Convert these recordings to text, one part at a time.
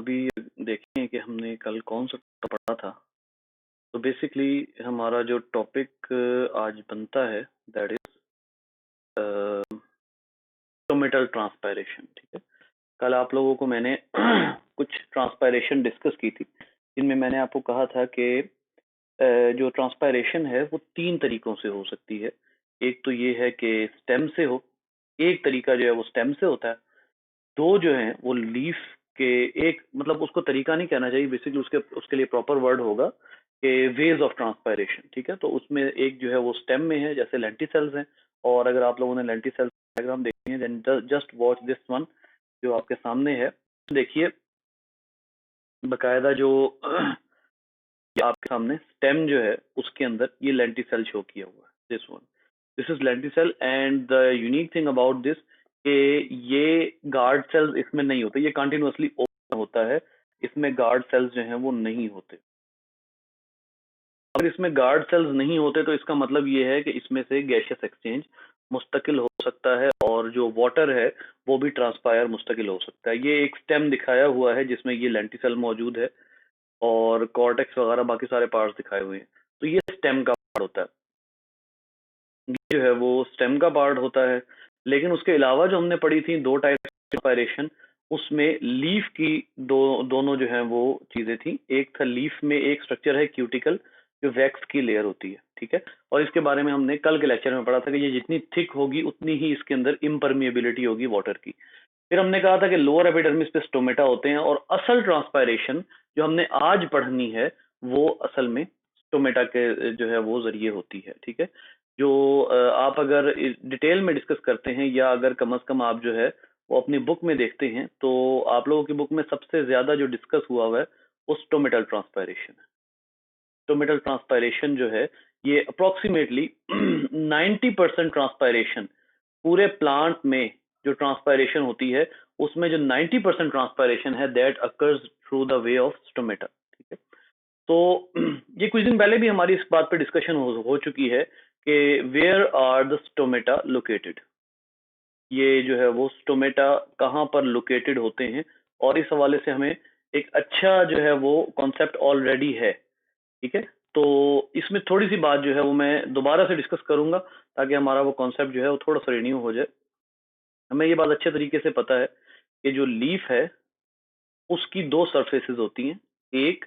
अभी देखें कि हमने कल कौन सा टॉपिक पढ़ा था। तो बेसिकली हमारा जो टॉपिक आज बनता है दैट इज स्टोमेटल ट्रांसपायरेशन। ठीक है, कल आप लोगों को मैंने कुछ ट्रांसपायरेशन डिस्कस की थी, जिनमें मैंने आपको कहा था कि जो ट्रांसपायरेशन है वो 3 तरीकों से हो सकती है। एक तो ये है कि स्टेम से हो, एक तरीका जो है वो स्टेम से होता है, दो जो हैं वो लीफ के, एक मतलब उसको तरीका नहीं कहना चाहिए, बेसिकली उसके लिए प्रॉपर वर्ड होगा कि वेज ऑफ ट्रांसपायरेशन। ठीक है, तो उसमें एक जो है वो स्टेम में है, जैसे लेंटिसेल्स हैं। और अगर आप लोगों ने लेंटिसेल्स डायग्राम देखी है then just watch this one जो आपके सामने है। देखिए बकायदा जो आपके सामने स्टेम जो है उसके अंदर ये लेंटिसेल शो किया हुआ है। This one, this is lenticel and the unique thing about this कि ये गार्ड सेल्स इसमें नहीं होते, ये कंटिन्यूअसली ओपन होता है, इसमें गार्ड सेल्स जो हैं वो नहीं होते। अगर इसमें गार्ड सेल्स नहीं होते तो इसका मतलब ये है कि इसमें से गैसियस एक्सचेंज मुस्तकिल हो सकता है और जो वाटर है वो भी ट्रांसपायर मुस्तकिल हो सकता है। ये एक स्टेम दिखाया हुआ है जिसमें ये लेंटिसेल मौजूद है और कॉर्टेक्स वगैरह बाकी सारे पार्ट्स दिखाए हुए हैं। तो ये स्टेम का पार्ट होता है, ये जो है वो स्टेम का पार्ट होता है। लेकिन उसके अलावा जो हमने पढ़ी थी 2 टाइप ट्रांसपायरेशन, उसमें लीफ की दोनों जो है वो चीजें थी। एक था लीफ में एक स्ट्रक्चर है क्यूटिकल जो वैक्स की लेयर होती है। ठीक है, और इसके बारे में हमने कल के लेक्चर में पढ़ा था कि ये जितनी थिक होगी उतनी ही इसके अंदर इम्परमिएबिलिटी होगी वाटर की। फिर हमने कहा था कि लोअर एपिडर्मिस पे स्टोमेटा होते हैं और असल ट्रांसपायरेशन जो हमने आज पढ़नी है वो असल में स्टोमेटा के जो है वो जरिए होती है। ठीक है, जो आप अगर डिटेल में डिस्कस करते हैं या अगर कम अज कम आप जो है वो अपनी बुक में देखते हैं तो आप लोगों की बुक में सबसे ज्यादा जो डिस्कस हुआ है वो स्टोमेटल ट्रांसपायरेशन है। स्टोमेटल ट्रांसपायरेशन जो है ये अप्रोक्सीमेटली 90% ट्रांसपायरेशन पूरे प्लांट में जो ट्रांसपायरेशन होती है उसमें जो 90% ट्रांसपायरेशन है that occurs through the way of stomata. ठीक है, तो ये कुछ दिन पहले भी हमारी इस बात पे डिस्कशन हो चुकी है कि where are the stomata located, ये जो है वो स्टोमेटा कहाँ पर लोकेटेड होते हैं। और इस हवाले से हमें एक अच्छा जो है वो कॉन्सेप्ट ऑलरेडी है। ठीक है, तो इसमें थोड़ी सी बात जो है वो मैं दोबारा से डिस्कस करूंगा ताकि हमारा वो कॉन्सेप्ट जो है वो थोड़ा सा रिन्यू हो जाए। हमें ये बात अच्छे तरीके से पता है कि जो लीफ है उसकी 2 सरफेसेस होती हैं। एक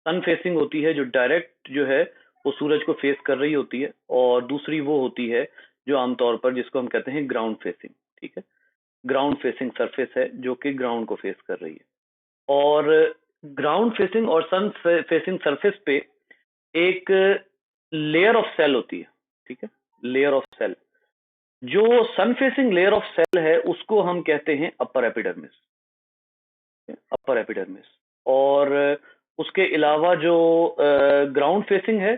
सन फेसिंग होती है जो डायरेक्ट जो है वो सूरज को फेस कर रही होती है, और दूसरी वो होती है जो आमतौर पर जिसको हम कहते हैं ग्राउंड फेसिंग। ठीक है, ग्राउंड फेसिंग सरफेस है जो कि ग्राउंड को फेस कर रही है। और ग्राउंड फेसिंग और सन फेसिंग सरफेस पे एक लेयर ऑफ सेल होती है। ठीक है, लेयर ऑफ सेल, जो सन फेसिंग लेयर ऑफ सेल है उसको हम कहते हैं अपर एपिडर्मिस। अपर एपिडर्मिस, और उसके अलावा जो ग्राउंड फेसिंग है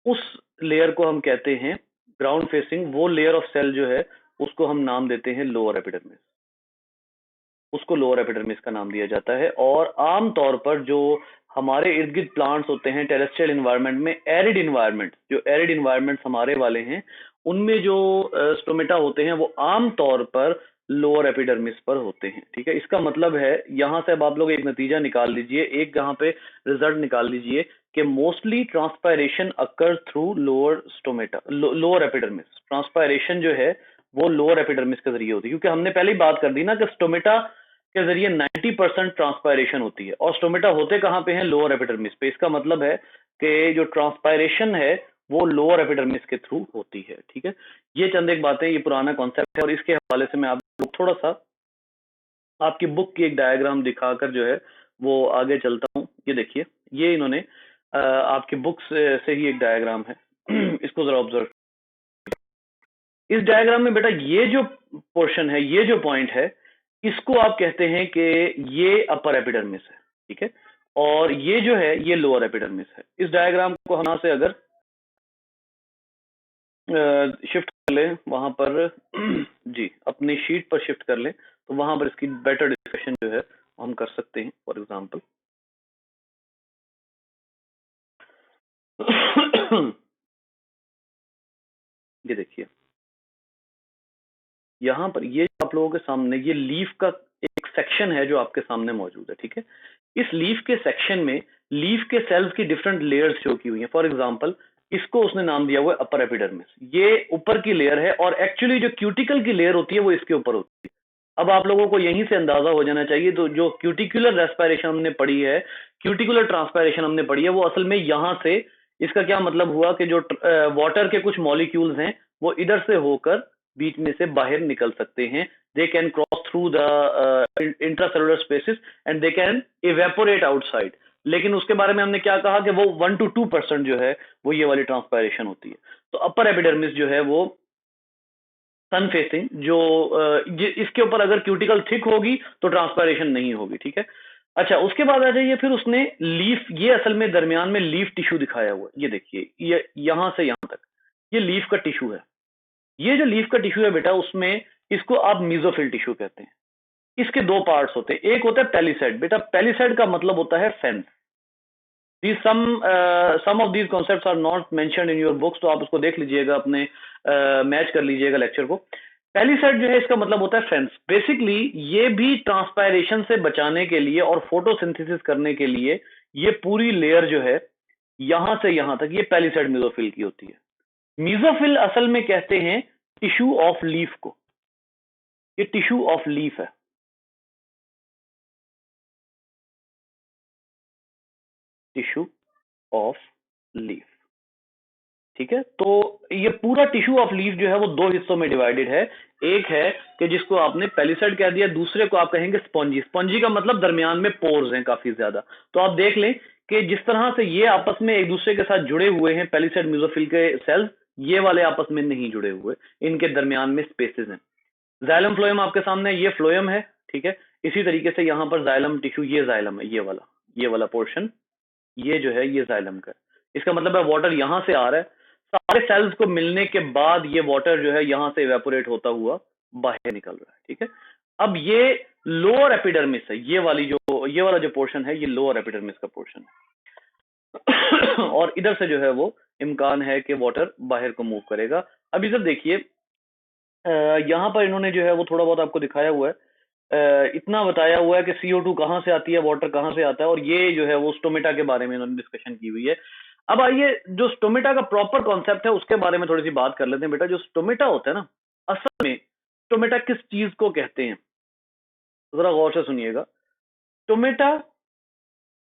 उस लेयर को हम कहते हैं ग्राउंड फेसिंग, वो लेयर ऑफ सेल जो है उसको हम नाम देते हैं लोअर एपिडर्मिस, उसको लोअर एपिडर्मिस का नाम दिया जाता है। और आम तौर पर जो हमारे इर्द गिर्द प्लांट्स होते हैं टेरेस्ट्रियल इन्वायरमेंट में, एरिड इन्वायरमेंट, जो एरिड इन्वायरमेंट हमारे वाले हैं उनमें जो स्टोमेटा होते हैं वो आम तौर पर लोअर एपिडर्मिस पर होते हैं। ठीक है, इसका मतलब है यहां से अब आप लोग एक नतीजा निकाल लीजिए, एक यहाँ पे रिजल्ट निकाल लीजिए कि मोस्टली ट्रांसपायरेशन अकर through lower stomata, lower epidermis. Transpiration जो है वो लोअर एपिडर्मिस के जरिए होती है, क्योंकि हमने पहले ही बात कर दी ना कि स्टोमेटा के जरिए 90% ट्रांसपायरेशन होती है और स्टोमेटा होते कहाँ पे हैं, लोअर एपिडर्मिस पे। इसका मतलब है कि जो ट्रांसपायरेशन है वो लोअर एपिडर्मिस के थ्रू होती है। ठीक है, ये चंद एक बातें, ये पुराना कॉन्सेप्ट है और इसके हवाले से मैं आपको थोड़ा सा आपकी बुक की एक डायग्राम दिखाकर जो है वो आगे चलता हूँ। ये देखिए, ये इन्होंने आपकी बुक से ही एक डायग्राम है, इसको जरा ऑब्जर्व। इस डायग्राम में बेटा ये जो पोर्शन है, ये जो पॉइंट है, इसको आप कहते हैं कि ये अपर एपिडर्मिस है। ठीक है, और ये जो है ये लोअर एपिडर्मिस है। इस डायग्राम को हम से अगर शिफ्ट कर लें वहां पर जी अपनी शीट पर शिफ्ट कर लें तो वहां पर इसकी बेटर डिस्कशन जो है हम कर सकते हैं। फॉर एग्जांपल ये देखिए, यहां पर ये आप लोगों के सामने ये लीफ का एक सेक्शन है जो आपके सामने मौजूद है, ठीक है। इस लीफ के सेक्शन में लीफ के सेल्स की डिफरेंट लेयर्स शो की हुई हैं। फॉर एग्जांपल इसको उसने नाम दिया हुआ है अपर एपिडर्मिस, ये ऊपर की लेयर है और एक्चुअली जो क्यूटिकल की लेयर होती है वो इसके ऊपर होती है। अब आप लोगों को यहीं से अंदाजा हो जाना चाहिए, तो जो क्यूटिकुलर रेस्पिरेशन हमने पढ़ी है, क्यूटिकुलर ट्रांसपायरेशन हमने पढ़ी है, वो असल में यहां से, इसका क्या मतलब हुआ कि जो वाटर के कुछ मॉलिक्यूल्स हैं वो इधर से होकर बीच में से बाहर निकल सकते हैं। They can cross through the intracellular spaces and they can evaporate outside. लेकिन उसके बारे में हमने क्या कहा कि वो 1 to 2% जो है वो ये वाली ट्रांसपायरेशन होती है। तो अपर एपिडर्मिस जो है वो सन फेसिंग, जो इसके ऊपर अगर क्यूटिकल थिक होगी तो ट्रांसपायरेशन नहीं होगी, ठीक है। अच्छा, उसके बाद आ जाइए, फिर उसने लीफ, ये असल में दरमियान में लीफ टिश्यू दिखाया हुआ है, ये देखिए, ये यहां से यहां तक ये लीफ का टिश्यू है। ये जो लीफ का टिश्यू है बेटा, उसमें इसको आप मीजोफिल टिश्यू कहते हैं। इसके दो पार्ट्स होते हैं, एक होता है पेलिसेड। बेटा पेलिसेड का मतलब होता है fence. these some of these concepts are not mentioned in your books, तो आप उसको देख लीजिएगा, अपने मैच कर लीजिएगा लेक्चर को। पेलिसेड जो है इसका मतलब होता है फेंस। बेसिकली ये भी ट्रांसपायरेशन से बचाने के लिए और फोटोसिंथेसिस करने के लिए ये पूरी लेयर जो है यहां से यहां तक ये पेलिसेड मीजोफिल की होती है। मीजोफिल असल में कहते हैं टिश्यू ऑफ लीफ को, ये टिश्यू ऑफ लीफ है। टिश्यू ऑफ लीफ, ठीक है। तो ये पूरा टिश्यू ऑफ लीफ जो है वो दो हिस्सों में डिवाइडेड है। एक है कि जिसको आपने पेलिसेड कह दिया, दूसरे को आप कहेंगे स्पॉन्जी। स्पॉन्जी का मतलब दरमियान में पोर्स हैं काफी ज्यादा। तो आप देख लें कि जिस तरह से ये आपस में एक दूसरे के साथ जुड़े हुए हैं पेलिसेड म्यूजोफिल के सेल्स, ये वाले आपस में नहीं जुड़े हुए, इनके दरमियान में स्पेसेस हैं। जाइलम फ्लोएम आपके सामने, ये फ्लोएम है, ठीक है। इसी तरीके से यहाँ पर जाइलम टिश्यू, ये जाइलम है, ये वाला पोर्शन, ये जो है ये जाइलम का। इसका मतलब है वाटर यहां से आ रहा है, सारे सेल्स को मिलने के बाद ये वाटर जो है यहां से इवेपोरेट होता हुआ बाहर निकल रहा है, ठीक है। अब ये लोअर एपिडर्मिस है, ये वाला जो पोर्शन है ये लोअर एपिडर्मिस का पोर्शन है और इधर से जो है वो इम्कान है कि वाटर बाहर को मूव करेगा। अब इधर देखिए, यहां पर इन्होंने जो है वो थोड़ा बहुत आपको दिखाया हुआ है, इतना बताया हुआ है कि CO2 कहां से आती है, वाटर कहां से आता है, और ये जो है वो स्टोमेटा के बारे में इन्होंने डिस्कशन की हुई है। अब आइए जो स्टोमेटा का प्रॉपर कॉन्सेप्ट है उसके बारे में थोड़ी सी बात कर लेते हैं। बेटा जो स्टोमेटा होता है ना, असल में स्टोमेटा किस चीज को कहते हैं, जरा गौर से सुनिएगा। Stomata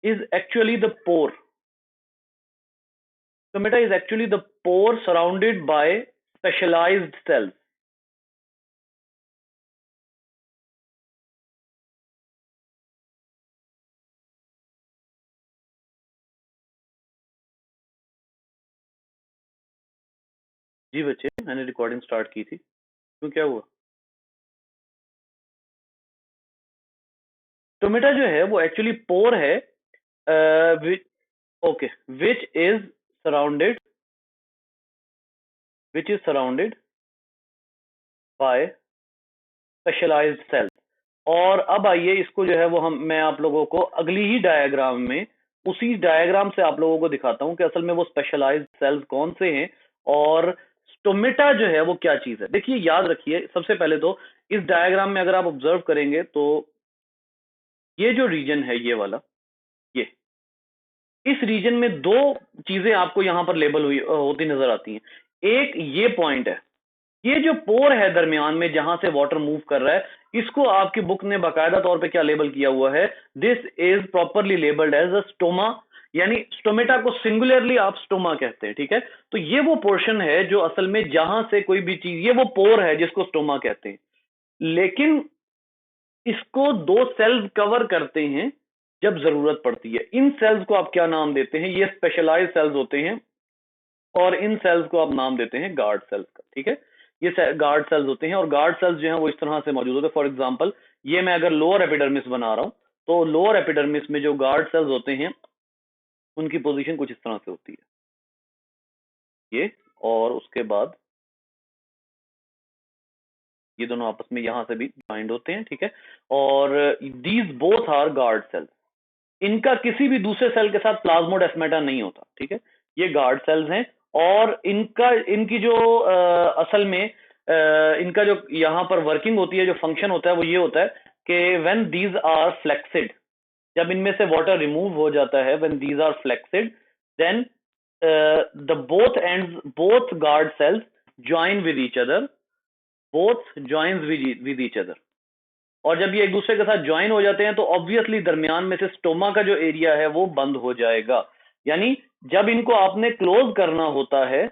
is actually the pore, stomata is actually the pore surrounded by specialised cells. जी बच्चे, मैंने रिकॉर्डिंग स्टार्ट की थी, क्यों, क्या हुआ? स्टोमेटा जो है वो एक्चुअली पोर है, okay, which is surrounded by specialized cells। और अब आइए इसको जो है वो मैं आप लोगों को अगली ही डायग्राम में, उसी डायग्राम से आप लोगों को दिखाता हूं कि असल में वो स्पेशलाइज्ड सेल्स कौन से हैं और स्टोमेटा जो है वो क्या चीज है। देखिए याद रखिए, सबसे पहले तो इस डायग्राम में अगर आप ऑब्जर्व करेंगे तो ये जो रीजन है ये वाला, ये इस रीजन में दो चीजें आपको यहां पर लेबल हुई होती नजर आती हैं। एक ये पॉइंट है, ये जो पोर है दरमियान में जहां से वाटर मूव कर रहा है, इसको आपकी बुक ने बाकायदा तौर पे क्या लेबल किया हुआ है, this is properly labelled as a stoma, यानी स्टोमेटा को सिंगुलरली आप स्टोमा कहते हैं, ठीक है। तो ये वो पोर्शन है जो असल में जहां से कोई भी चीज, ये वो पोर है जिसको स्टोमा कहते हैं। लेकिन इसको दो सेल्स कवर करते हैं जब जरूरत पड़ती है। इन सेल्स को आप क्या नाम देते हैं, ये स्पेशलाइज्ड सेल्स होते हैं और इन सेल्स को आप नाम देते हैं गार्ड सेल्स का, ठीक है। ये गार्ड सेल्स होते हैं और गार्ड सेल्स जो हैं वो इस तरह से मौजूद होते हैं। फॉर एग्जांपल ये मैं अगर लोअर एपिडर्मिस बना रहा हूं तो लोअर एपिडर्मिस में जो गार्ड सेल्स होते हैं उनकी पोजीशन कुछ इस तरह से होती है, ये, और उसके बाद ये दोनों आपस में यहां से भी ज्वाइंट होते हैं, ठीक है। और these both are guard cells, इनका किसी भी दूसरे सेल के साथ प्लाज्मोडेस्माटा नहीं होता, ठीक है। ये गार्ड सेल्स हैं और इनकी जो असल में इनका जो यहाँ पर वर्किंग होती है, जो फंक्शन होता है वो ये होता है कि व्हेन दीज आर फ्लेक्सिड, जब इनमें से वाटर रिमूव हो जाता है, when these are flaccid, then the both guard cells join with each other, both joins with each other. और जब ये एक दूसरे के साथ ज्वाइन हो जाते हैं तो ऑब्वियसली दरमियान में से स्टोमा का जो एरिया है वो बंद हो जाएगा। यानी जब इनको आपने क्लोज करना होता है,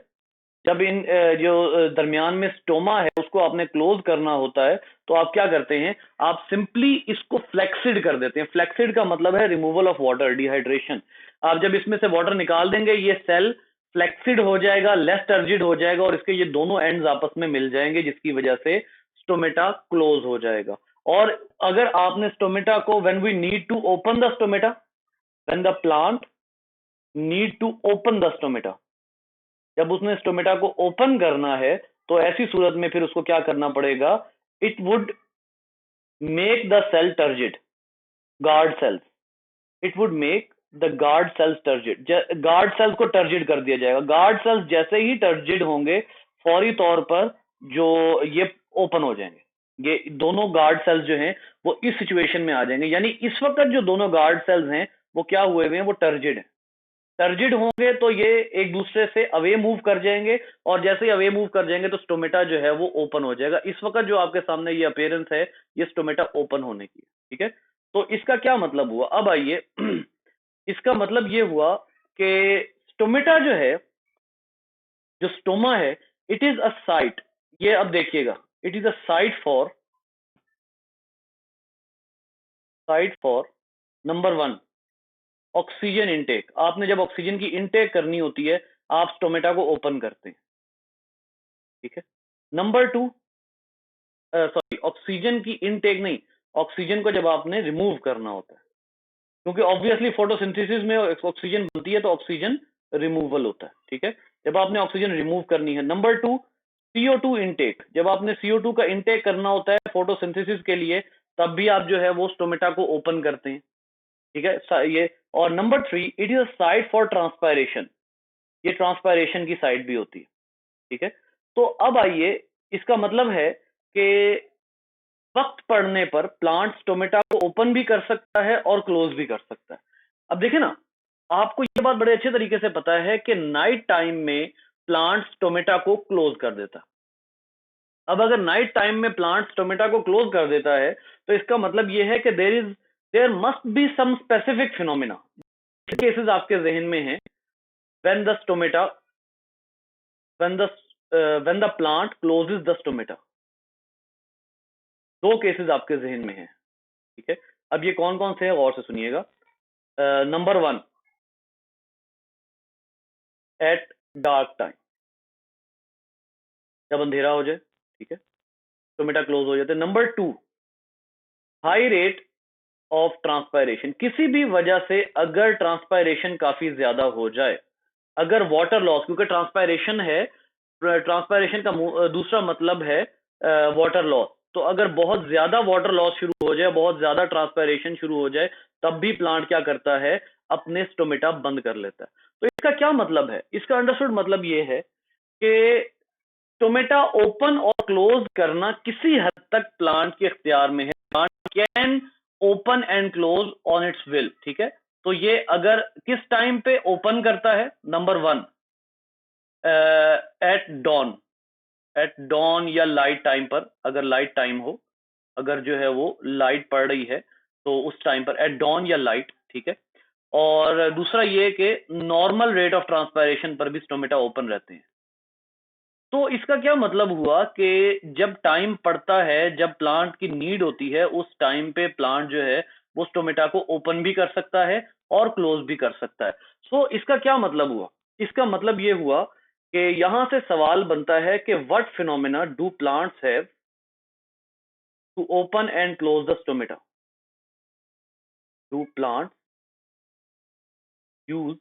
जब इन जो दरमियान में स्टोमा है उसको आपने क्लोज करना होता है, तो आप क्या करते हैं, आप सिंपली इसको फ्लेक्सिड कर देते हैं। फ्लेक्सिड का मतलब है रिमूवल ऑफ वाटर, डिहाइड्रेशन। आप जब इसमें से वाटर निकाल देंगे, ये सेल फ्लेक्सिड हो जाएगा, लेस टर्जिड हो जाएगा, और इसके ये दोनों एंड्स आपस में मिल जाएंगे, जिसकी वजह से स्टोमेटा क्लोज हो जाएगा। और अगर आपने स्टोमेटा को, when we need to open the stomata, when the plant need to open the stomata, जब उसने स्टोमेटा को ओपन करना है तो ऐसी सूरत में फिर उसको क्या करना पड़ेगा, it would make the cell turgid, guard cells, it would make the guard cells turgid, guard cells को टर्जिड कर दिया जाएगा। गार्ड सेल्स जैसे ही टर्जिड होंगे, फौरी तौर पर जो ये ओपन हो जाएंगे, ये दोनों गार्ड सेल्स जो हैं वो इस सिचुएशन में आ जाएंगे। यानी इस वक्त जो दोनों गार्ड सेल्स हैं वो क्या हुए हुए हैं, वो टर्जिड है। टर्जिड होंगे तो ये एक दूसरे से अवे मूव कर जाएंगे, और जैसे ही अवे मूव कर जाएंगे तो स्टोमेटा जो है वो ओपन हो जाएगा। इस वक्त जो आपके सामने ये अपीयरेंस है, ये स्टोमेटा ओपन होने की है, ठीक है। तो इसका क्या मतलब हुआ, अब आइए इसका मतलब ये हुआ कि स्टोमेटा जो है, जो स्टोमा है, इट इज अ साइट, ये अब देखिएगा, it is a site for number 1 oxygen intake. आपने जब ऑक्सीजन की इनटेक करनी होती है, आप स्टोमेटा को ओपन करते हैं, ठीक है। नंबर 2, सॉरी, ऑक्सीजन की इनटेक नहीं, ऑक्सीजन को जब आपने रिमूव करना होता है, क्योंकि ऑब्वियसली फोटोसिंथेसिस में ऑक्सीजन बनती है तो ऑक्सीजन रिमूवल होता है, ठीक है। जब आपने ऑक्सीजन रिमूव करनी है। नंबर 2, CO2 इनटेक, जब आपने CO2 का इनटेक करना होता है फोटोसिंथेसिस के लिए, तब भी आप जो है वो स्टोमेटा को ओपन करते हैं, ठीक है ये। और number 3, it is a site for transpiration, ये ट्रांसपायरेशन की साइट भी होती है, ठीक है। तो अब आइए, इसका मतलब है कि वक्त पड़ने पर प्लांट स्टोमेटा को ओपन भी कर सकता है और क्लोज भी कर सकता है। अब देखिए ना, आपको ये बात बड़े अच्छे तरीके से पता है कि नाइट टाइम में प्लांट स्टोमेटा को क्लोज कर देता है। अब अगर नाइट टाइम में प्लांट स्टोमेटा को क्लोज कर देता है, तो इसका मतलब यह है कि there must be some specific phenomena. Cases आपके जहन में हैं, when the stomata, when the plant closes the stomata, दो केसेस आपके जहन में हैं, ठीक है। अब ये कौन कौन से हैं, गौर से सुनिएगा। नंबर 1, एट डार्क टाइम, जब अंधेरा हो जाए, ठीक है, स्टोमेटा क्लोज हो जाते हैं। Number 2, high rate of transpiration, किसी भी वजह से अगर ट्रांसपायरेशन काफी ज्यादा हो जाए, अगर वाटर लॉस, क्योंकि ट्रांसपायरेशन है, ट्रांसपायरेशन का दूसरा मतलब है वाटर लॉस, तो अगर बहुत ज्यादा वाटर लॉस शुरू हो जाए, बहुत ज्यादा ट्रांसपायरेशन शुरू हो जाए, तब भी प्लांट क्या करता है, अपने स्टोमेटा बंद कर लेता है। तो इसका क्या मतलब है, इसका अंडरस्टूड मतलब ये है कि स्टोमेटा ओपन और क्लोज करना किसी हद तक प्लांट के इख्तियार में है। Plant can open and close on it's will, ठीक है। तो ये अगर किस टाइम पे ओपन करता है, number 1, at dawn, at dawn या लाइट टाइम पर, अगर लाइट टाइम हो, अगर जो है वो लाइट पड़ रही है तो उस टाइम पर, एट डॉन या लाइट, ठीक है। और दूसरा ये कि नॉर्मल रेट ऑफ ट्रांसपायरेशन पर भी स्टोमेटा ओपन रहते हैं। तो इसका क्या मतलब हुआ कि जब टाइम पड़ता है, जब प्लांट की नीड होती है, उस टाइम पे प्लांट जो है वो स्टोमेटा को ओपन भी कर सकता है और क्लोज भी कर सकता है। सो इसका क्या मतलब हुआ, इसका मतलब ये हुआ कि यहां से सवाल बनता है कि what phenomena do plants have to open and close the stomata, do plants use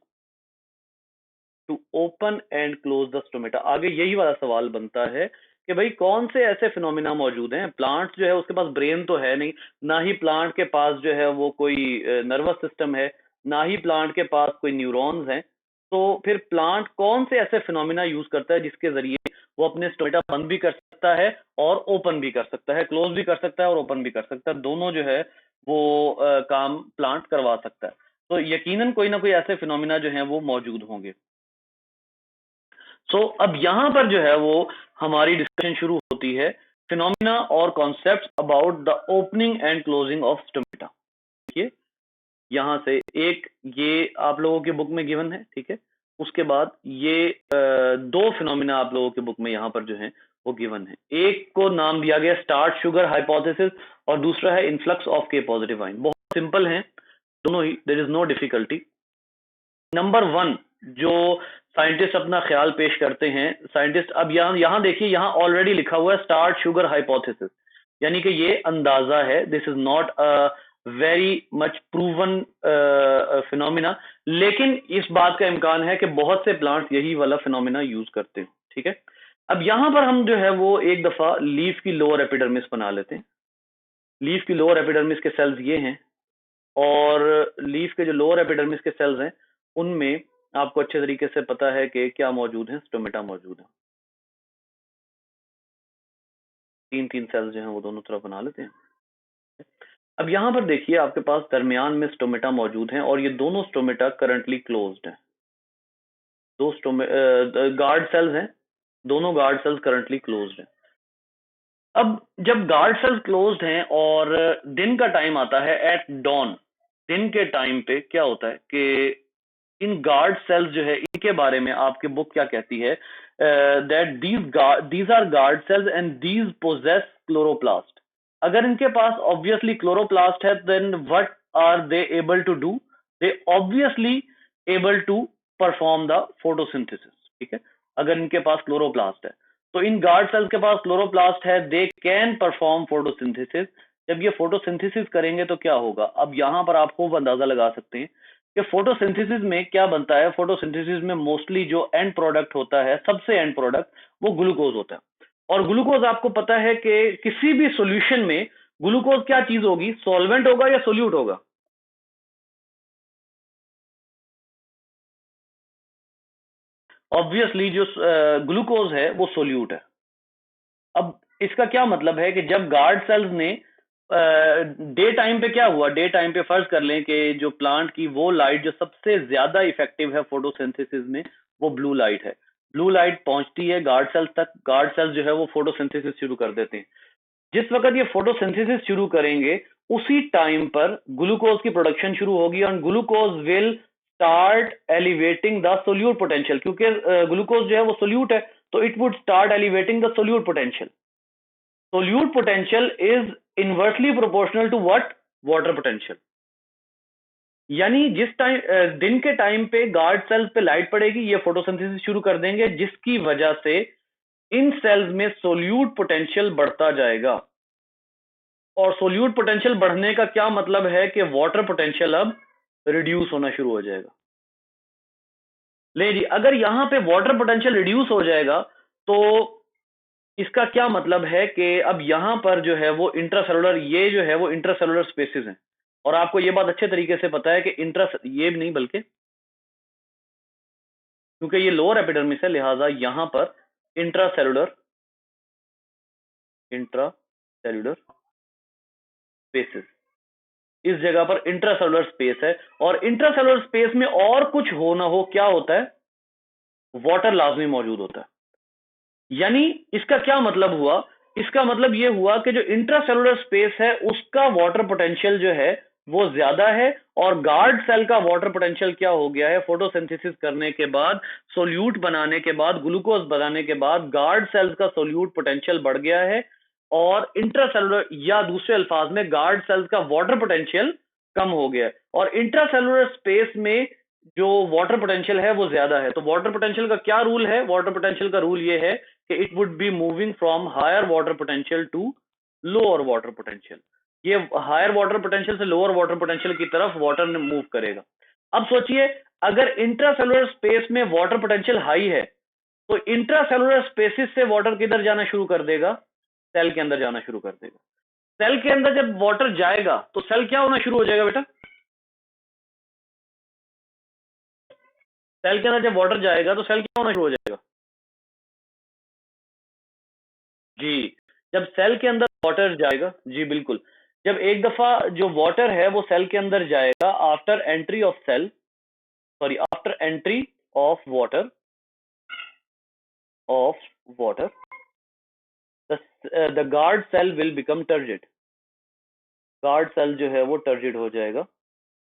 to open and close the stomata. आगे यही वाला सवाल बनता है कि भाई कौन से ऐसे फिनोमिना मौजूद हैं, प्लांट जो है उसके पास ब्रेन तो है नहीं, ना ही प्लांट के पास जो है वो कोई नर्वस सिस्टम है, ना ही प्लांट के पास कोई न्यूरॉन्स हैं। तो फिर प्लांट कौन से ऐसे फिनोमिना यूज करता है जिसके जरिए वो अपने स्टोमेटा बंद भी कर सकता है और ओपन भी कर सकता है, क्लोज भी कर सकता है और ओपन भी कर सकता है, दोनों जो है वो काम प्लांट करवा सकता है। तो यकीनन कोई ना कोई ऐसे फिनोमिना जो हैं वो मौजूद होंगे। सो अब यहां पर जो है वो हमारी डिस्कशन शुरू होती है, फिनोमिना और concepts about the opening and closing of stomata. देखिए यहां से एक ये आप लोगों की बुक में गिवन है, ठीक है। उसके बाद ये दो फिनोमिना आप लोगों की बुक में यहाँ पर जो है वो गिवन है। एक को नाम दिया गया स्टार्ट शुगर हाइपोथेसिस और दूसरा है influx of K positive ion. बहुत सिंपल है दोनों ही, there is no difficulty. Number one जो साइंटिस्ट अपना ख्याल पेश करते हैं, साइंटिस्ट अब यहाँ देखिए, यहाँ ऑलरेडी लिखा हुआ है स्टार्ट शुगर हाइपोथेसिस, यानी कि ये अंदाजा है, this is not a very much proven phenomena, लेकिन इस बात का इम्कान है कि बहुत से प्लांट्स यही वाला फिनोमिना यूज करते हैं, ठीक है। अब यहां पर हम जो है वो एक दफा लीफ की लोअर एपिडर्मिस बना लेते हैं। लीफ की लोअर एपिडर्मिस के सेल्स ये हैं, और लीफ के जो लोअर एपिडर्मिस के सेल्स हैं उनमें आपको अच्छे तरीके से पता है कि क्या मौजूद है, स्टोमेटा मौजूद है। तीन तीन सेल्स जो हैं वो दोनों तरफ बना लेते हैं। अब यहां पर देखिए आपके पास दरमियान में स्टोमेटा मौजूद हैं और ये दोनों स्टोमेटा करंटली क्लोज्ड हैं। दो गार्ड सेल्स हैं, दोनों गार्ड सेल्स करंटली क्लोज्ड हैं। अब जब गार्ड सेल्स क्लोज्ड हैं और दिन का टाइम आता है एट डॉन, दिन के टाइम पे क्या होता है कि इन गार्ड सेल्स जो है इनके बारे में आपकी बुक क्या कहती है, that these are guard cells and these possess chloroplast. अगर इनके पास ऑब्वियसली क्लोरोप्लास्ट है, then what are they able to do, they obviously able to perform the photosynthesis, ठीक है। अगर इनके पास क्लोरोप्लास्ट है तो इन गार्ड सेल्स के पास क्लोरोप्लास्ट है, दे कैन परफॉर्म फोटोसिंथेसिस। जब ये फोटोसिंथेसिस करेंगे तो क्या होगा, अब यहां पर आप खूब अंदाजा लगा सकते हैं कि फोटोसिंथेसिस में क्या बनता है। फोटोसिंथेसिस में मोस्टली जो एंड प्रोडक्ट होता है, सबसे एंड प्रोडक्ट वो ग्लूकोज होता है। और ग्लूकोज आपको पता है कि किसी भी सॉल्यूशन में ग्लूकोज क्या चीज होगी, सॉल्वेंट होगा या सोल्यूट होगा। ऑब्वियसली जो ग्लूकोज है वो सोल्यूट है। अब इसका क्या मतलब है कि जब गार्ड सेल्स ने डे टाइम पे क्या हुआ, डे टाइम पे फर्ज कर लें कि जो प्लांट की वो लाइट जो सबसे ज्यादा इफेक्टिव है फोटोसिंथेसिस में, वो ब्लू लाइट है। ब्लू लाइट पहुंचती है गार्ड सेल्स तक, गार्ड सेल्स जो है वो फोटोसिंथेसिस शुरू कर देते हैं। जिस वक्त ये फोटोसिंथेसिस शुरू करेंगे उसी टाइम पर ग्लूकोज की प्रोडक्शन शुरू होगी और glucose will start elevating the solute potential, क्योंकि ग्लूकोज जो है वो सोल्यूट है, तो it would start elevating the solute potential. Solute potential is inversely proportional to what, water potential. यानी जिस टाइम दिन के टाइम पे गार्ड सेल्स पे लाइट पड़ेगी, ये फोटोसिंथेसिस शुरू कर देंगे, जिसकी वजह से इन सेल्स में सोल्यूट पोटेंशियल बढ़ता जाएगा। और सोल्यूट पोटेंशियल बढ़ने का क्या मतलब है कि वाटर पोटेंशियल अब रिड्यूस होना शुरू हो जाएगा। ले जी, अगर यहां पे वाटर पोटेंशियल रिड्यूस हो जाएगा तो इसका क्या मतलब है कि अब यहां पर जो है वो इंट्रासेलुलर, ये जो है वो इंट्रासेलुलर स्पेसिस हैं। और आपको ये बात अच्छे तरीके से पता है कि ये भी नहीं बल्कि, क्योंकि ये लोअर एपिडर्मिस है लिहाजा यहां पर इंट्रासेलुलर इंट्रासेलुलर स्पेसिस, इस जगह पर इंट्रासेलुलर स्पेस है। और इंट्रासेलुलर स्पेस में और कुछ हो ना हो, क्या होता है, वाटर लाजमी मौजूद होता है। यानी इसका क्या मतलब हुआ, इसका मतलब यह हुआ कि जो इंट्रासेलुलर स्पेस है उसका वाटर पोटेंशियल जो है वो ज्यादा है, और गार्ड सेल का वाटर पोटेंशियल क्या हो गया है, फोटोसिंथेसिस करने के बाद, सोल्यूट बनाने के बाद, ग्लूकोज बनाने के बाद गार्ड सेल्स का सोल्यूट पोटेंशियल बढ़ गया है, और इंट्रासेलुलर या दूसरे अल्फाज में गार्ड सेल्स का वाटर पोटेंशियल कम हो गया है। और इंट्रासेलुलर स्पेस में जो वाटर पोटेंशियल है वो ज्यादा है। तो वाटर पोटेंशियल का क्या रूल है, वाटर पोटेंशियल का रूल ये है कि it would be moving from higher water potential to lower water potential. ये हायर वाटर पोटेंशियल से लोअर वाटर पोटेंशियल की तरफ वाटर मूव करेगा। अब सोचिए, अगर इंट्रासेलुलर स्पेस में वाटर पोटेंशियल हाई है तो इंट्रासेलुलर स्पेसिस से वाटर किधर जाना शुरू कर देगा, सेल के अंदर जाना शुरू कर देगा। सेल के अंदर जब वाटर जाएगा तो सेल क्या होना शुरू हो जाएगा बेटा, सेल के अंदर जब वाटर जाएगा तो सेल क्या होना शुरू हो जाएगा, जी, जब सेल के अंदर वाटर जाएगा, जी बिल्कुल, जब एक दफा जो वाटर है वो सेल के अंदर जाएगा, after entry of cell, sorry after entry of water, of water, the guard cell will become turgid. Guard cell जो है वो टर्जिड हो जाएगा,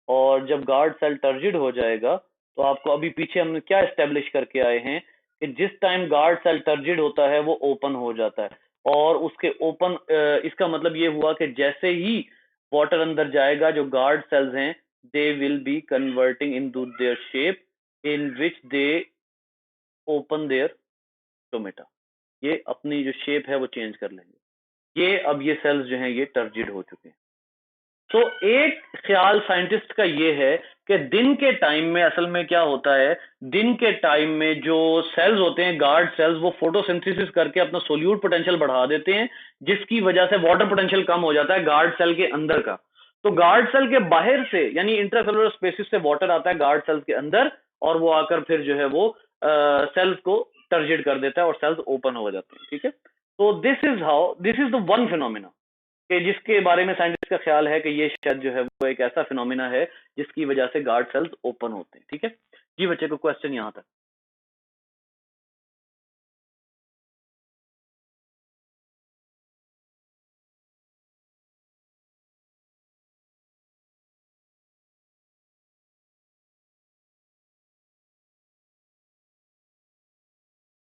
और जब गार्ड सेल टर्जिड हो जाएगा तो आपको अभी पीछे हमने क्या एस्टेब्लिश करके आए हैं कि जिस टाइम गार्ड सेल टर्जिड होता है वो ओपन हो जाता है, और उसके ओपन, इसका मतलब ये हुआ कि जैसे ही वाटर अंदर जाएगा जो गार्ड सेल्स हैं they will be converting into their shape in which they open there stomata. ये अपनी जो शेप है वो चेंज कर लेंगे। ये अब ये सेल्स जो हैं ये टर्जिड हो चुके हैं। तो एक ख्याल साइंटिस्ट का ये है कि दिन के टाइम में असल में क्या होता है, दिन के टाइम में जो सेल्स होते हैं गार्ड सेल्स, वो फोटोसिंथेसिस करके अपना सोल्यूट पोटेंशियल बढ़ा देते हैं, जिसकी वजह से वाटर पोटेंशियल कम हो जाता है गार्ड सेल के अंदर का। तो गार्ड सेल के बाहर से यानी इंट्रासेलुलर स्पेसिस से वाटर आता है गार्ड सेल्स के अंदर, और वो आकर फिर जो है वो सेल्स को टर्जिड कर देता है और सेल्स ओपन हो जाते हैं। ठीक है, तो this is the one phenomena कि जिसके बारे में साइंटिस्ट का ख्याल है कि ये शायद जो है वो एक ऐसा फिनोमिना है जिसकी वजह से गार्ड सेल्स ओपन होते हैं। ठीक है जी, बच्चे को क्वेश्चन यहाँ तक।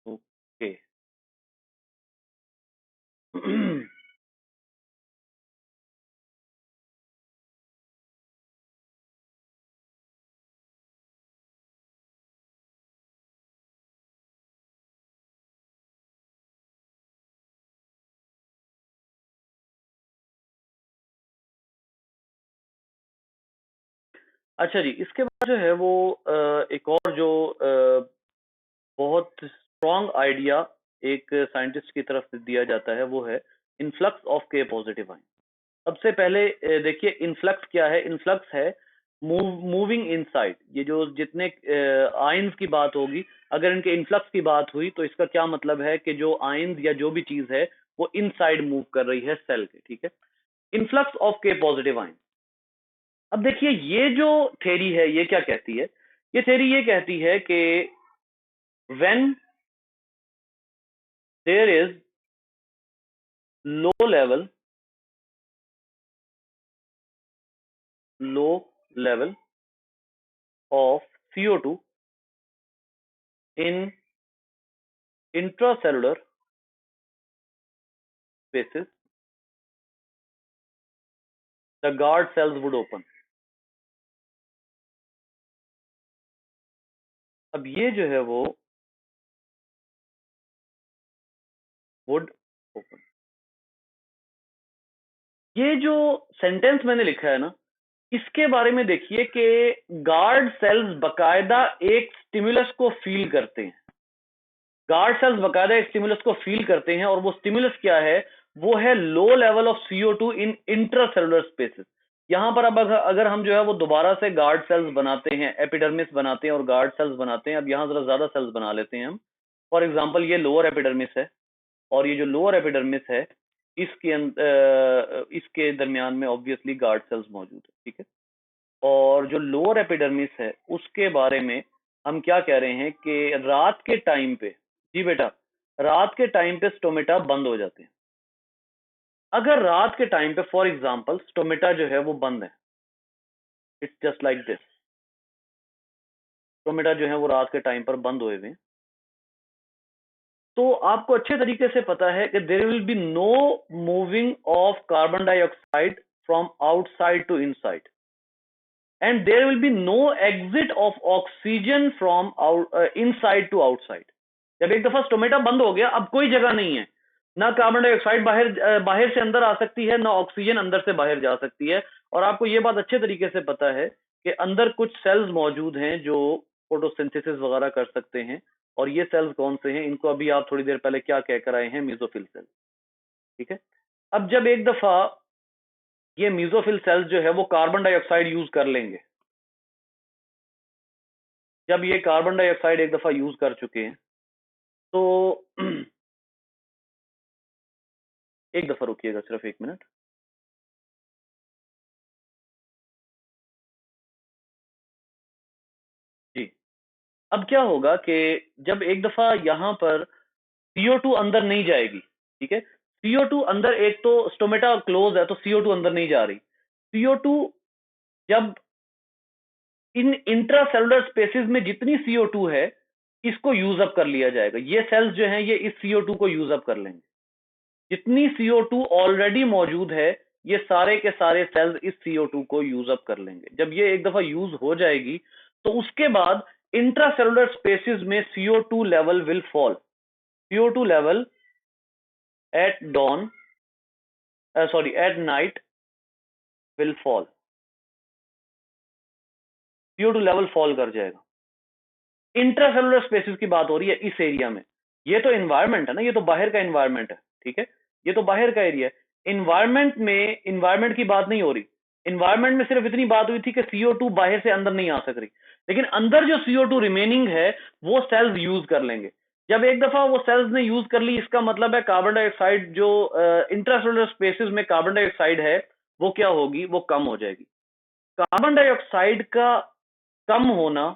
ओके। अच्छा जी, इसके बाद जो है वो एक और जो बहुत स्ट्रॉन्ग आइडिया एक साइंटिस्ट की तरफ से दिया जाता है वो है influx of K positive ion. सबसे पहले देखिए इन्फ्लक्स क्या है। इन्फ्लक्स है मूविंग इनसाइड। ये जो जितने आयंस की बात होगी, अगर इनके इन्फ्लक्स की बात हुई तो इसका क्या मतलब है कि जो आयंस या जो भी चीज है वो इनसाइड मूव कर रही है सेल के। ठीक है, influx of K positive ion. अब देखिए ये जो थ्योरी है ये क्या कहती है, ये थ्योरी ये कहती है कि when there is low level low level of CO2 in intracellular spaces, the guard cells would open। अब ये जो है वो would open, ये जो सेंटेंस मैंने लिखा है ना, इसके बारे में देखिए कि गार्ड सेल्स बकायदा एक स्टिमुलस को फील करते हैं। गार्ड सेल्स बकायदा एक स्टिमुलस को फील करते हैं, और वो स्टिमुलस क्या है, वो है लो level of CO2 in intracellular spaces. यहां पर अब अगर हम जो है वो दोबारा से गार्ड सेल्स बनाते हैं, एपिडर्मिस बनाते हैं और गार्ड सेल्स बनाते हैं। अब यहां जरा ज्यादा सेल्स बना लेते हैं हम। फॉर एग्जांपल ये लोअर एपिडर्मिस है, और ये जो लोअर एपिडर्मिस है इसके दरमियान में ऑब्वियसली गार्ड सेल्स मौजूद है। ठीक है, और जो लोअर एपिडर्मिस है उसके बारे में हम क्या कह रहे हैं कि रात के टाइम पे, जी बेटा, रात के टाइम पे स्टोमेटा बंद हो जाते हैं। अगर रात के टाइम पे फॉर एग्जांपल स्टोमेटा जो है वो बंद है, it's just like this, stomata जो है वो रात के टाइम पर बंद हुए हुए हैं, तो आपको अच्छे तरीके से पता है कि there will be no moving of carbon dioxide from outside to inside, and there will be no exit of oxygen from inside to outside. जब एक दफा स्टोमेटा बंद हो गया, अब कोई जगह नहीं है, ना कार्बन डाइऑक्साइड बाहर से अंदर आ सकती है, ना ऑक्सीजन अंदर से बाहर जा सकती है। और आपको ये बात अच्छे तरीके से पता है कि अंदर कुछ सेल्स मौजूद हैं जो फोटोसिंथेसिस वगैरह कर सकते हैं, और ये सेल्स कौन से हैं, इनको अभी आप थोड़ी देर पहले क्या कहकर आए हैं, मीजोफिल सेल। ठीक है, अब जब एक दफा ये मीजोफिल सेल्स जो है वो कार्बन डाइऑक्साइड यूज कर लेंगे, जब ये कार्बन डाइऑक्साइड एक दफा यूज कर चुके हैं तो एक दफा रुकिएगा, सिर्फ 1 मिनट। जी। अब क्या होगा कि जब एक दफा यहाँ पर CO2 अंदर नहीं जाएगी, ठीक है, CO2 अंदर, एक तो स्टोमेटा क्लोज है तो CO2 अंदर नहीं जा रही। CO2 जब इन इंट्रासेलुलर स्पेसिस में जितनी CO2 है, इसको यूज अप कर लिया जाएगा। ये सेल्स जो हैं ये इस CO2 को यूज अप कर लेंगे। जितनी CO2 ऑलरेडी मौजूद है, ये सारे के सारे सेल्स इस CO2 को यूज अप कर लेंगे। जब ये एक दफा यूज हो जाएगी तो उसके बाद इंट्रासेलुलर स्पेसिस में CO2 level will fall. CO2 level at dawn, sorry at night will fall. CO2 level fall कर जाएगा। इंट्रासेलुलर स्पेसिस की बात हो रही है इस एरिया में। ये तो एनवायरनमेंट है ना, ये तो बाहर का एनवायरनमेंट है, ठीक है, ये तो बाहर का एरिया है। एनवायरनमेंट में एनवायरनमेंट की बात नहीं हो रही। एनवायरनमेंट में सिर्फ इतनी बात हुई थी कि CO2 बाहर से अंदर नहीं आ सक रही, लेकिन अंदर जो CO2 रिमेनिंग है वो सेल्स यूज कर लेंगे। जब एक दफा वो सेल्स ने यूज कर ली, इसका मतलब है कार्बन डाइऑक्साइड जो इंट्रासेलुलर स्पेसिस में कार्बन डाइऑक्साइड है वो क्या होगी, वो कम हो जाएगी। कार्बन डाइऑक्साइड का कम होना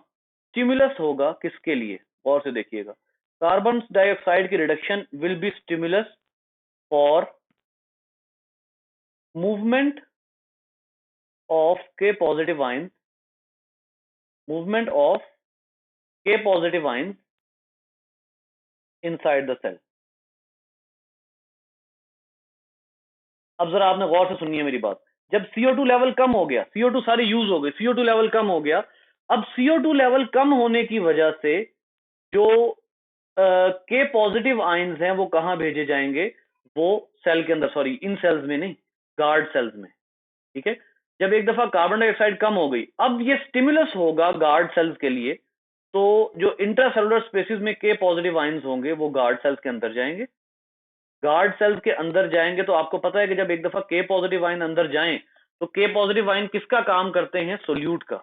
स्टिमुलस होगा किसके लिए, और से देखिएगा। कार्बन डाइऑक्साइड की reduction will be stimulus for movement of K positive ions, movement of K positive ions inside the cell. अब जरा आपने गौर से सुनिए मेरी बात। जब CO2 लेवल कम हो गया, CO2 सारे यूज हो गए, CO2 लेवल कम हो गया। अब CO2 लेवल कम होने की वजह से जो के पॉजिटिव आयंस हैं वो कहां भेजे जाएंगे, वो सेल के अंदर, सॉरी इन सेल्स में नहीं, गार्ड सेल्स में, ठीक है। जब एक दफा कार्बन डाइऑक्साइड कम हो गई, अब ये स्टिमुलस होगा गार्ड सेल्स के लिए। तो जो इंट्रासेलुलर स्पेसिस में के पॉजिटिव आयंस होंगे वो गार्ड सेल्स के अंदर जाएंगे। गार्ड सेल्स के अंदर जाएंगे तो आपको पता है कि जब एक दफा के पॉजिटिव आयन अंदर जाएं तो के पॉजिटिव आयन किसका काम करते हैं, सोल्यूट का।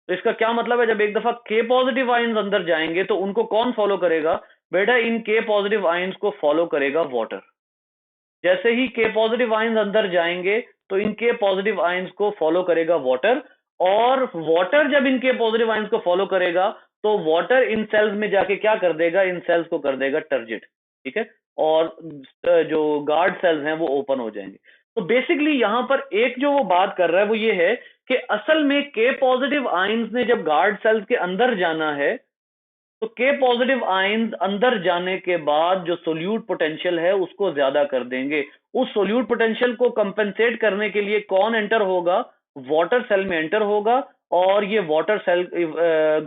तो इसका क्या मतलब है, जब एक दफा के पॉजिटिव आयंस अंदर जाएंगे तो उनको कौन फॉलो करेगा, बेटा इन के पॉजिटिव आयंस को फॉलो करेगा वाटर। जैसे ही के पॉजिटिव आयंस अंदर जाएंगे तो इनके पॉजिटिव आयंस को फॉलो करेगा वाटर, और वाटर जब इनके पॉजिटिव आयंस को फॉलो करेगा तो वाटर इन सेल्स में जाके क्या कर देगा, इन सेल्स को कर देगा टर्जिट, ठीक है, और जो गार्ड सेल्स हैं वो ओपन हो जाएंगे। तो बेसिकली यहां पर एक जो वो बात कर रहा है वो ये है कि असल में के पॉजिटिव आयंस ने जब गार्ड सेल्स के अंदर जाना है तो के पॉजिटिव आयंस अंदर जाने के बाद जो सोल्यूट पोटेंशियल है उसको ज्यादा कर देंगे। उस सोल्यूट पोटेंशियल को कंपेंसेट करने के लिए कौन एंटर होगा, वाटर सेल में एंटर होगा, और ये वाटर सेल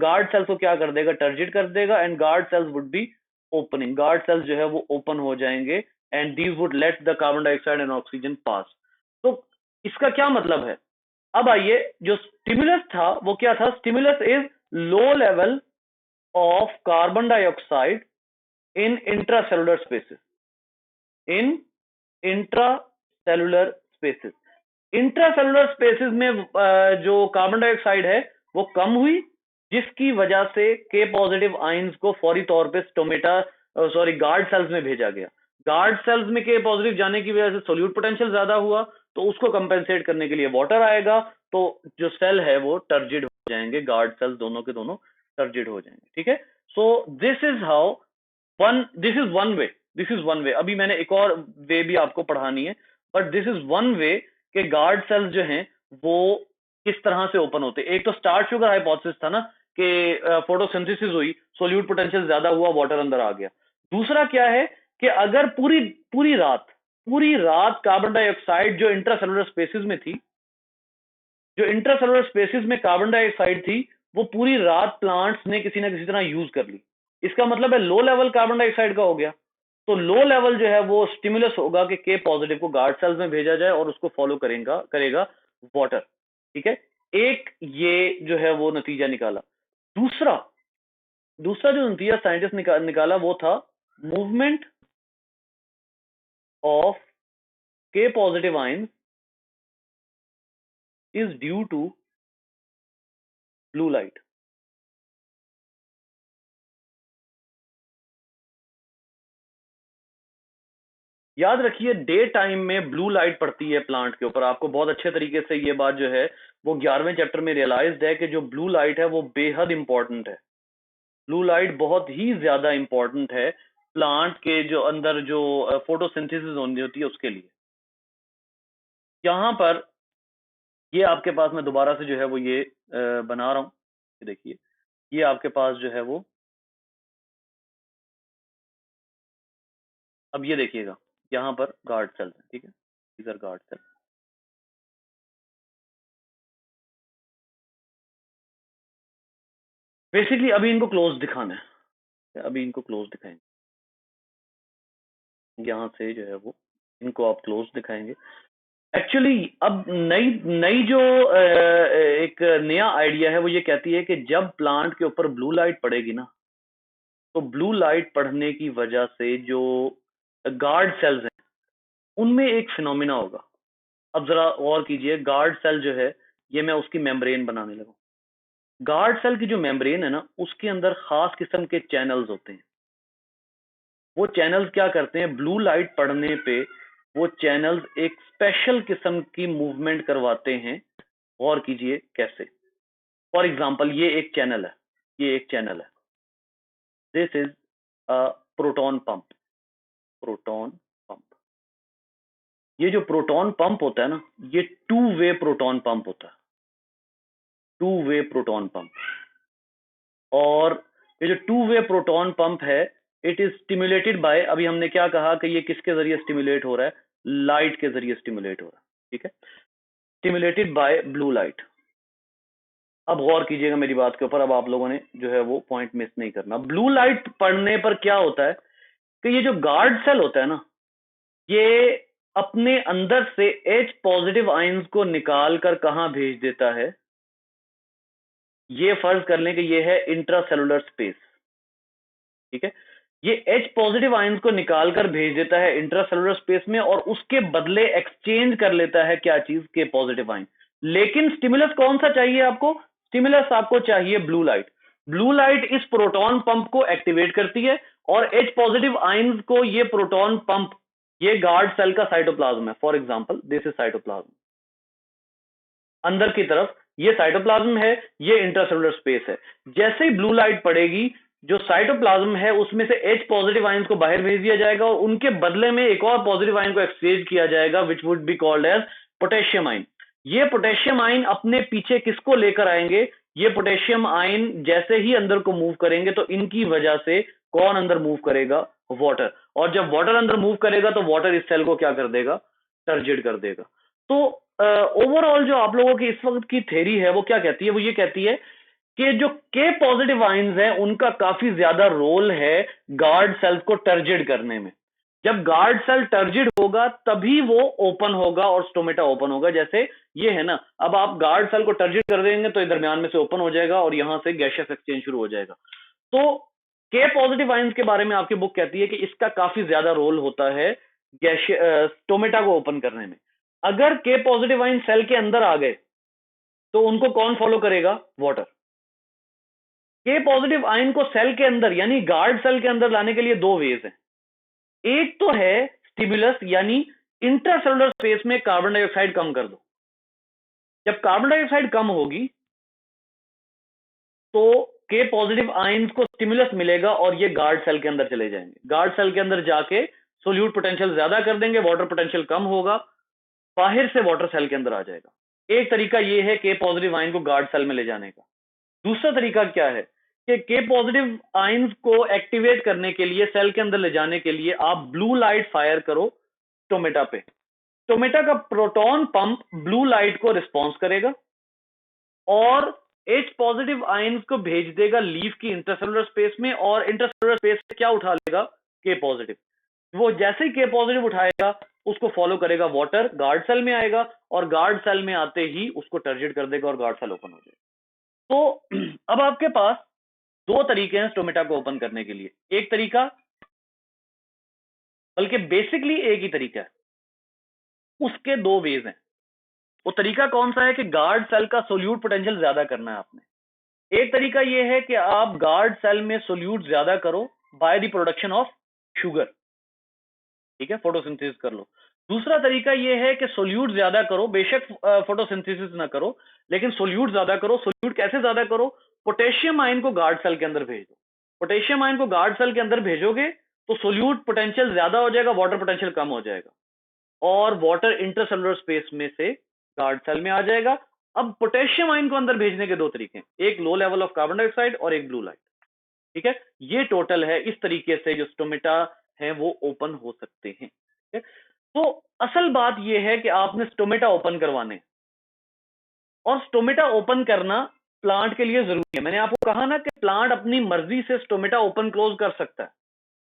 गार्ड सेल्स को क्या कर देगा, टर्जिट कर देगा, and guard cells would be opening, guard cells जो है वो ओपन हो जाएंगे, and these would let the carbon dioxide and oxygen pass. तो इसका क्या मतलब है। अब आइए, जो स्टिमुलस था वो क्या था, stimulus is low level of carbon dioxide in intracellular spaces, in intracellular spaces। Intracellular spaces में जो कार्बन डाइऑक्साइड है वो कम हुई, जिसकी वजह से के पॉजिटिव आयंस को फौरी तौर पे स्टोमेटा, सॉरी गार्ड सेल्स में भेजा गया। गार्ड सेल्स में के पॉजिटिव जाने की वजह से सोल्यूट पोटेंशियल ज्यादा हुआ, तो उसको कंपेंसेट करने के लिए वाटर आएगा, तो जो सेल है वो टर्जिड हो जाएंगे, गार्ड सेल्स दोनों के दोनों टर्जिड हो जाएंगे, ठीक है। So this is how this is one way, this is one way. अभी मैंने एक और वे भी आपको पढ़ानी है, but this is one way कि गार्ड सेल्स जो हैं वो किस तरह से ओपन होते हैं। एक तो स्टार्च शुगर हाइपोथेसिस था ना कि फोटोसिंथेसिस हुई, सोल्यूट पोटेंशियल ज्यादा हुआ, वाटर अंदर आ गया। दूसरा क्या है कि अगर पूरी पूरी रात कार्बन डाइऑक्साइड जो इंट्रासेलुलर स्पेसिस में थी, जो इंट्रासेलुलर स्पेसिस में कार्बन डाइऑक्साइड थी, वो पूरी रात प्लांट्स ने किसी ना किसी तरह यूज कर ली। इसका मतलब है लो लेवल कार्बन डाइऑक्साइड का हो गया। तो लो लेवल जो है वो स्टिमुलस होगा कि के पॉजिटिव को गार्ड सेल्स में भेजा जाए और उसको फॉलो करेगा करेगा वाटर, ठीक है। एक ये जो है वो नतीजा निकाला। दूसरा दूसरा जो नतीजा साइंटिस्ट निकाला वो था movement of K positive ions is due to blue light. याद रखिए डे टाइम में ब्लू लाइट पड़ती है प्लांट के ऊपर, आपको बहुत अच्छे तरीके से ये बात जो है वो 11वें चैप्टर में रियलाइज्ड है कि जो ब्लू लाइट है वो बेहद इंपॉर्टेंट है। ब्लू लाइट बहुत ही ज्यादा इंपॉर्टेंट है प्लांट के जो अंदर जो फोटोसिंथेसिस होनी होती है उसके लिए। यहाँ पर ये आपके पास मैं दोबारा से जो है वो ये बना रहा हूँ, ये देखिए ये आपके पास जो है वो, अब ये देखिएगा यहाँ पर गार्ड सेल्स है, ठीक है, इधर गार्ड सेल। बेसिकली अभी इनको क्लोज दिखाना है, अभी इनको क्लोज दिखाएंगे, यहाँ से जो है वो इनको आप क्लोज दिखाएंगे। एक्चुअली अब नई नई जो एक नया आइडिया है वो ये कहती है कि जब प्लांट के ऊपर ब्लू लाइट पड़ेगी ना, तो ब्लू लाइट पड़ने की वजह से जो गार्ड सेल्स हैं उनमें एक फिनोमिना होगा। अब जरा गौर कीजिए, गार्ड सेल जो है ये मैं उसकी मेम्ब्रेन बनाने लगा। गार्ड सेल की जो मेम्ब्रेन है ना उसके अंदर खास किस्म के चैनल्स होते हैं। वो चैनल्स क्या करते हैं, ब्लू लाइट पड़ने पे वो चैनल्स एक स्पेशल किस्म की मूवमेंट करवाते हैं। गौर कीजिए कैसे। फॉर एग्जांपल ये एक चैनल है, ये एक चैनल है, this is a proton pump, proton pump. ये जो प्रोटॉन पंप होता है ना, ये टू वे प्रोटॉन पंप होता है, टू वे प्रोटॉन पंप। और ये जो टू वे प्रोटॉन पंप है, इट इज स्टिमुलेटेड बाय, अभी हमने क्या कहा कि ये किसके जरिए स्टिमुलेट हो रहा है, लाइट के जरिए स्टिमुलेट हो रहा है, ठीक है, स्टिमुलेटेड बाय ब्लू लाइट। अब गौर कीजिएगा मेरी बात के ऊपर, अब आप लोगों ने जो है वो पॉइंट मिस नहीं करना। ब्लू लाइट पड़ने पर क्या होता है कि ये जो गार्ड सेल होता है ना, ये अपने अंदर से H पॉजिटिव आयंस को निकाल कर कहां भेज देता है, ये फर्ज कर लें कि ये है इंट्रासेलुलर स्पेस, ठीक है। ये H पॉजिटिव आयंस को निकाल कर भेज देता है इंट्रासेलुलर स्पेस में, और उसके बदले एक्सचेंज कर लेता है क्या चीज, के पॉजिटिव आयन। लेकिन स्टिमुलस कौन सा चाहिए आपको, स्टिमुलस आपको चाहिए ब्लू लाइट। ब्लू लाइट इस प्रोटॉन पंप को एक्टिवेट करती है, और H पॉजिटिव आयंस को ये प्रोटॉन पंप, ये गार्ड सेल का साइटोप्लाज्म है, for example this is cytoplasm, अंदर की तरफ ये साइटोप्लाज्म है, ये इंट्रासेलुलर स्पेस है। जैसे ही ब्लू लाइट पड़ेगी, जो साइटोप्लाज्म है उसमें से H पॉजिटिव आयंस को बाहर भेज दिया जाएगा, और उनके बदले में एक और पॉजिटिव आयन को एक्सचेंज किया जाएगा, which would be called as potassium ion. ये पोटेशियम आयन अपने पीछे किसको लेकर आएंगे, ये पोटेशियम आयन जैसे ही अंदर को मूव करेंगे तो इनकी वजह से कौन अंदर मूव करेगा, वाटर। और जब वाटर अंदर मूव करेगा तो वाटर इस सेल को क्या कर देगा, टर्जिड कर देगा। तो ओवरऑल जो आप लोगों की इस वक्त की थ्योरी है वो क्या कहती है, वो ये कहती है कि जो के पॉजिटिव आयंस हैं उनका काफी ज्यादा रोल है गार्ड सेल्स को टर्जिड करने में। जब गार्ड सेल टर्जिड होगा तभी वो ओपन होगा और स्टोमेटा ओपन होगा। जैसे ये है ना, अब आप गार्ड सेल को टर्जिड कर देंगे तो ये दरमियान में से ओपन हो जाएगा और यहां से गैशियस एक्सचेंज शुरू हो जाएगा। तो के पॉजिटिव आयंस के बारे में आपकी बुक कहती है कि इसका काफी ज्यादा रोल होता है स्टोमेटा को ओपन करने में। अगर के पॉजिटिव आयन सेल के अंदर आ गए तो उनको कौन फॉलो करेगा, वाटर। के पॉजिटिव आयन को सेल के अंदर यानी गार्ड सेल के अंदर लाने के लिए दो वेज हैं। एक तो है स्टिमुलस, यानी इंट्रासेलुलर स्पेस में कार्बन डाइऑक्साइड कम कर दो। जब कार्बन डाइऑक्साइड कम होगी तो के पॉजिटिव आयंस को स्टिमुलस मिलेगा और ये गार्ड सेल के अंदर चले जाएंगे। गार्ड सेल के अंदर जाके सोल्यूट पोटेंशियल ज्यादा कर देंगे, वाटर पोटेंशियल कम होगा, बाहर से वाटर सेल के अंदर आ जाएगा। एक तरीका ये है के पॉजिटिव आयन को गार्ड सेल में ले जाने का। दूसरा तरीका क्या है कि के पॉजिटिव आयंस को एक्टिवेट करने के लिए, सेल के अंदर ले जाने के लिए आप ब्लू लाइट फायर करो टोमेटा पे। टोमेटा का प्रोटॉन पंप ब्लू लाइट को रिस्पॉन्स करेगा और H पॉजिटिव आयंस को भेज देगा लीफ की इंट्रासेलुलर स्पेस में, और इंट्रासेलुलर स्पेस से क्या उठा लेगा, के पॉजिटिव। वो जैसे ही के पॉजिटिव उठाएगा उसको फॉलो करेगा वाटर, गार्ड सेल में आएगा, और गार्ड सेल में आते ही उसको टर्जिट कर देगा और गार्ड सेल ओपन हो जाएगा। तो अब आपके पास दो तरीके हैं स्टोमेटा को ओपन करने के लिए। एक तरीका, बल्कि बेसिकली एक ही तरीका है, उसके दो वेज हैं। वो तरीका कौन सा है कि गार्ड सेल का सोल्यूट पोटेंशियल ज्यादा करना है आपने। एक तरीका यह है कि आप गार्ड सेल में सोल्यूट ज्यादा करो by the production of sugar. ठीक है, फोटोसिंथेसिस कर लो। दूसरा तरीका ये है कि सोल्यूट ज्यादा करो, बेशक फोटोसिंथेसिस ना करो, लेकिन सोल्यूट ज्यादा करो। सोल्यूट कैसे ज्यादा करो? पोटेशियम आयन को गार्ड सेल के अंदर भेज दो। पोटेशियम आयन को गार्ड सेल के अंदर भेजोगे तो सोल्यूट पोटेंशियल ज्यादा हो जाएगा, वाटर पोटेंशियल कम हो जाएगा, और वाटर इंटरसेलुलर स्पेस में से गार्ड सेल में आ जाएगा। अब पोटेशियम आयन को अंदर भेजने के दो तरीके हैं, एक लो लेवल ऑफ कार्बन डाइऑक्साइड और एक ब्लू लाइट। ठीक है, ये टोटल है। इस तरीके से जो स्टोमेटा है वो ओपन हो सकते हैं। ठीक है, तो असल बात ये है कि आपने स्टोमेटा ओपन करवाने हैं, और स्टोमेटा ओपन करना प्लांट के लिए जरूरी है। मैंने आपको कहा ना कि प्लांट अपनी मर्जी से स्टोमेटा ओपन क्लोज कर सकता है,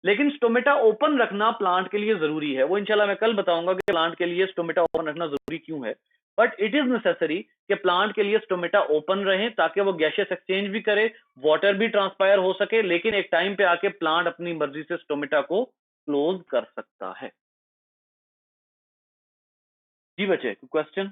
लेकिन स्टोमेटा ओपन रखना प्लांट के लिए जरूरी है। वो इंशाल्लाह मैं कल बताऊंगा कि प्लांट के लिए स्टोमेटा ओपन रखना जरूरी क्यों है। बट इट इज नेसेसरी कि प्लांट के लिए स्टोमेटा ओपन रहे, ताकि वो गैशियस एक्सचेंज भी करे, वाटर भी ट्रांसपायर हो सके, लेकिन एक टाइम पे आके प्लांट अपनी मर्जी से स्टोमेटा को क्लोज कर सकता है। जी बच्चे, क्वेश्चन?